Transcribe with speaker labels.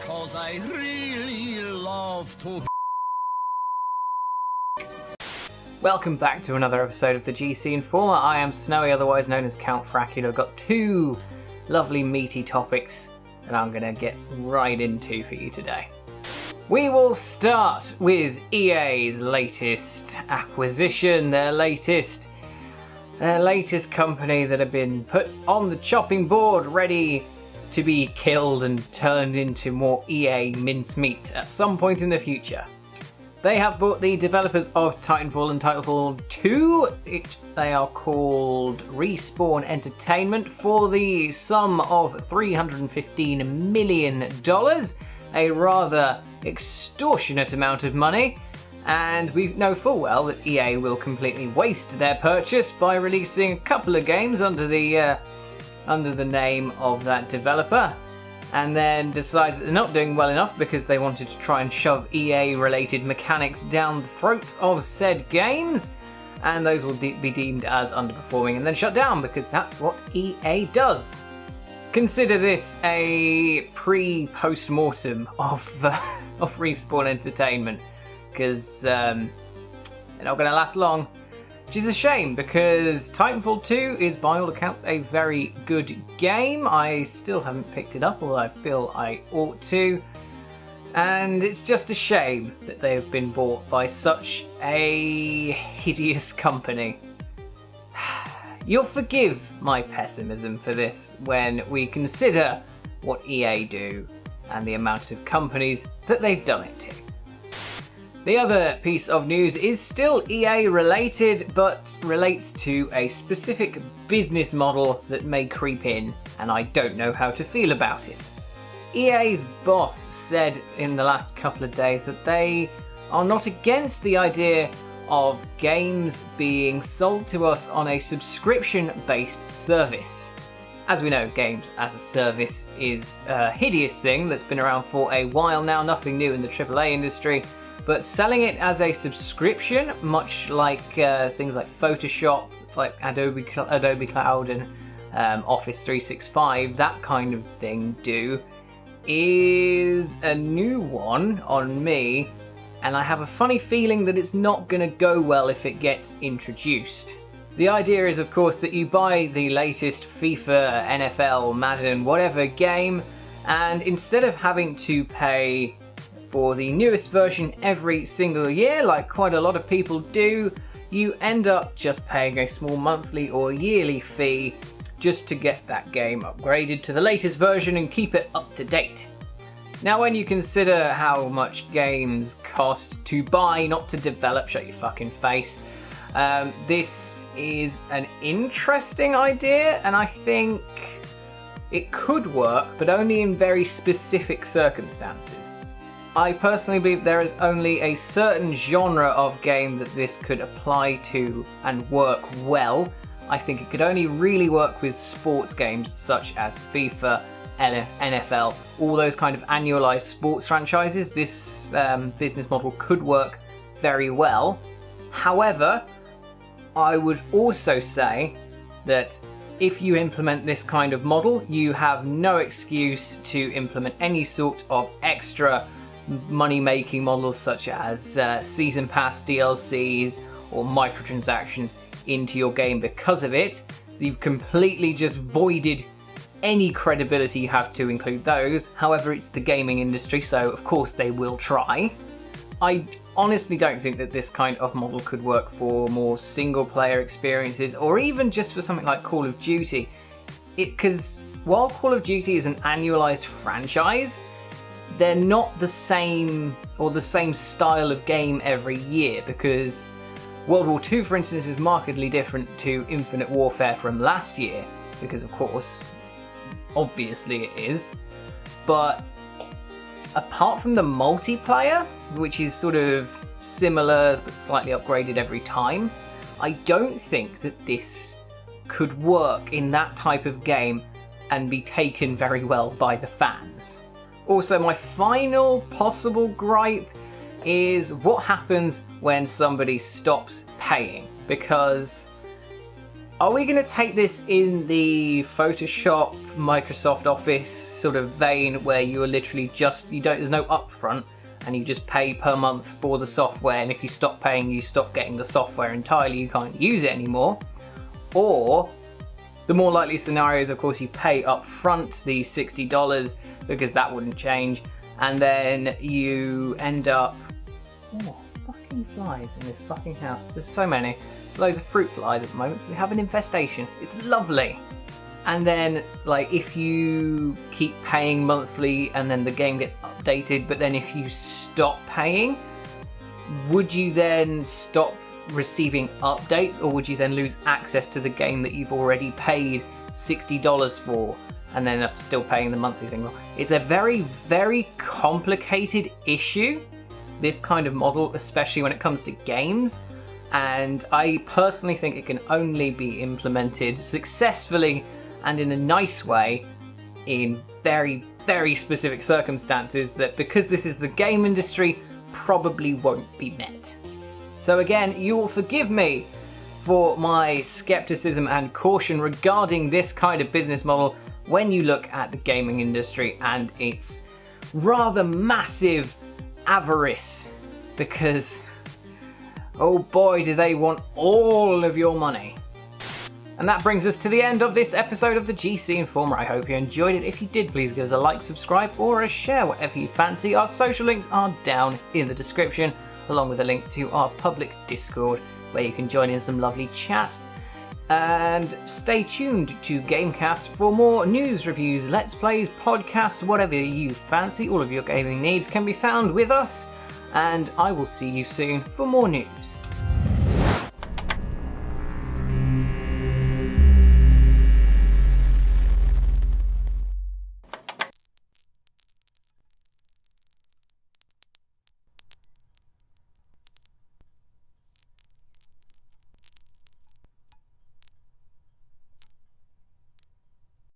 Speaker 1: 'cause I really love to.
Speaker 2: Welcome back to another episode of the GC Informer. I am Snowy, otherwise known as Count Fracula. I've got two lovely meaty topics that I'm going to get right into for you today. We will start with EA's latest acquisition, their latest company that have been put on the chopping board, ready to be killed and turned into more EA mincemeat at some point in the future. They have bought the developers of Titanfall and Titanfall 2. They are called Respawn Entertainment for the sum of $315 million, a rather extortionate amount of money, and we know full well that EA will completely waste their purchase by releasing a couple of games under the name of that developer, and then decide that they're not doing well enough because they wanted to try and shove EA-related mechanics down the throats of said games, and those will be deemed as underperforming and then shut down because that's what EA does. Consider this a pre-post-mortem of Respawn Entertainment, because they're not going to last long. Which is a shame, because Titanfall 2 is by all accounts a very good game. I still haven't picked it up, although I feel I ought to. And it's just a shame that they have been bought by such a hideous company. You'll forgive my pessimism for this when we consider what EA do and the amount of companies that they've done it to. The other piece of news is still EA related, but relates to a specific business model that may creep in, and I don't know how to feel about it. EA's boss said in the last couple of days that they are not against the idea of games being sold to us on a subscription-based service. As we know, games as a service is a hideous thing that's been around for a while now, nothing new in the AAA industry, but selling it as a subscription, much like things like Photoshop, like Adobe Cloud and Office 365, that kind of thing do, is a new one on me, and I have a funny feeling that it's not going to go well if it gets introduced. The idea is, of course, that you buy the latest FIFA, NFL, Madden, whatever game, and instead of having to pay for the newest version every single year, like quite a lot of people do, you end up just paying a small monthly or yearly fee just to get that game upgraded to the latest version and keep it up to date. Now, when you consider how much games cost to buy, not to develop, shut your fucking face, this is an interesting idea, and I think it could work, but only in very specific circumstances. I personally believe there is only a certain genre of game that this could apply to and work well. I think it could only really work with sports games such as FIFA, NFL, all those kind of annualized sports franchises. This business model could work very well. However, I would also say that if you implement this kind of model, you have no excuse to implement any sort of extra money-making models such as season pass DLCs or microtransactions into your game because of it. You've completely just voided any credibility you have to include those. However, it's the gaming industry, so of course they will try. I honestly don't think that this kind of model could work for more single-player experiences, or even just for something like Call of Duty. Because while Call of Duty is an annualized franchise, they're not the same or the same style of game every year, because World War II, for instance, is markedly different to Infinite Warfare from last year, because of course, obviously it is. But apart from the multiplayer, which is sort of similar but slightly upgraded every time, I don't think that this could work in that type of game and be taken very well by the fans. Also, my final possible gripe is what happens when somebody stops paying, because are we going to take this in the Photoshop, Microsoft Office sort of vein where you are literally there's no upfront and you just pay per month for the software, and if you stop paying, you stop getting the software entirely, you can't use it anymore? Or the more likely scenario is, of course, you pay up front the $60 because that wouldn't change, and then you end up... Oh, fucking flies in this fucking house. There's so many. Loads of fruit flies at the moment. We have an infestation. It's lovely. And then, like, if you keep paying monthly and then the game gets updated, but then if you stop paying, would you then stop receiving updates, or would you then lose access to the game that you've already paid $60 for and then still paying the monthly thing? It's a very, very complicated issue, this kind of model, especially when it comes to games. And I personally think it can only be implemented successfully and in a nice way in very, very specific circumstances that, because this is the game industry, probably won't be met. So again, you will forgive me for my skepticism and caution regarding this kind of business model when you look at the gaming industry and its rather massive avarice, because oh boy, do they want all of your money. And that brings us to the end of this episode of the GC Informer. I hope you enjoyed it. If you did, please give us a like, subscribe, or a share, whatever you fancy. Our social links are down in the description, along with a link to our public Discord, where you can join in some lovely chat. And stay tuned to GameCast for more news, reviews, let's plays, podcasts, whatever you fancy. All of your gaming needs can be found with us, and I will see you soon for more news.